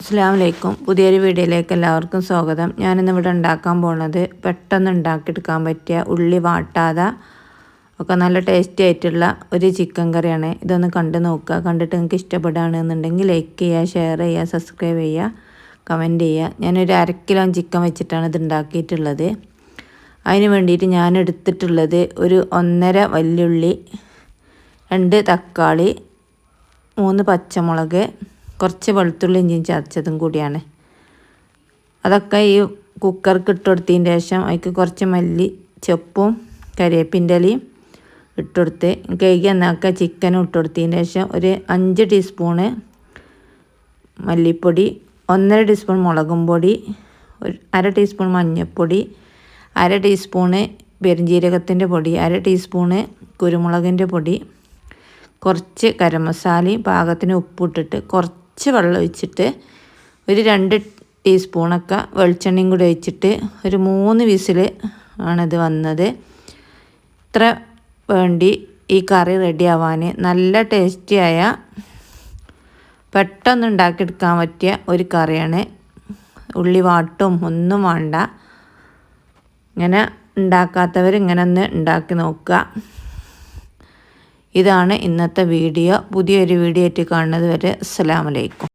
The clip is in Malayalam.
അസ്സലാമലൈക്കും. പുതിയൊരു വീഡിയോയിലേക്ക് എല്ലാവർക്കും സ്വാഗതം. ഞാനിന്നിവിടെ ഉണ്ടാക്കാൻ പോകുന്നത് പെട്ടെന്ന് ഉണ്ടാക്കിയെടുക്കാൻ പറ്റിയ ഉള്ളി വാട്ടാതെ ഒക്കെ നല്ല ടേസ്റ്റി ആയിട്ടുള്ള ഒരു ചിക്കൻ കറിയാണ്. ഇതൊന്ന് കണ്ടു നോക്കുക. കണ്ടിട്ട് നിങ്ങൾക്ക് ഇഷ്ടപ്പെടുകയാണെന്നുണ്ടെങ്കിൽ ലൈക്ക് ചെയ്യുക, ഷെയർ ചെയ്യുക, സബ്സ്ക്രൈബ് ചെയ്യുക, കമൻറ്റ് ചെയ്യുക. ഞാനൊരു 1/2 കിലോ ചിക്കൻ വെച്ചിട്ടാണ് ഇത് ഉണ്ടാക്കിയിട്ടുള്ളത്. അതിന് വേണ്ടിയിട്ട് ഞാൻ എടുത്തിട്ടുള്ളത് ഒരു 1.5 വല്യുള്ളി, 2 തക്കാളി, 3 പച്ചമുളക്, കുറച്ച് വെളുത്തുള്ളി ഇഞ്ചിയും ചതച്ചതും കൂടിയാണ്. അതൊക്കെ ഈ കുക്കർക്ക് ഇട്ട് കൊടുത്തതിന് ശേഷം അതിക്ക് കുറച്ച് മല്ലി ചെപ്പും കരിവേപ്പിൻ്റെ ഇലയും ഇട്ടുകൊടുത്ത് കഴുകി എന്നൊക്കെ ചിക്കനും ഇട്ട് കൊടുത്തതിന് ശേഷം ഒരു 5 ടീസ്പൂണ് മല്ലിപ്പൊടി, 1.5 ടീസ്പൂൺ മുളകും പൊടി, 1/2 ടീസ്പൂൺ മഞ്ഞൾപ്പൊടി, 1/2 ടീസ്പൂണ് പെരുംജീരകത്തിൻ്റെ പൊടി, 1/2 ടീസ്പൂണ് കുരുമുളകിൻ്റെ പൊടി, കുറച്ച് ഗരം മസാലയും പാകത്തിന് ഉപ്പിട്ടിട്ട് കുറച്ച് വെള്ളം ഒഴിച്ചിട്ട് ഒരു 2 ടീസ്പൂണൊക്കെ വെളിച്ചെണ്ണയും കൂടി ഒഴിച്ചിട്ട് ഒരു 3 വിസിൽ ആണിത് വന്നത്. ഇത്ര വേണ്ടി ഈ കറി റെഡി ആവാൻ. നല്ല ടേസ്റ്റിയായ പെട്ടെന്ന് ഉണ്ടാക്കിയെടുക്കാൻ പറ്റിയ ഒരു കറിയാണ്. ഉള്ളി വാട്ടും ഒന്നും വേണ്ട. ഇങ്ങനെ ഉണ്ടാക്കാത്തവർ ഇങ്ങനെ ഒന്ന് ഉണ്ടാക്കി നോക്കുക. ഇതാണ് ഇന്നത്തെ വീഡിയോ. പുതിയൊരു വീഡിയോ ആയിട്ട് കാണുന്നത് വരെ അസ്സലാമു അലൈക്കും.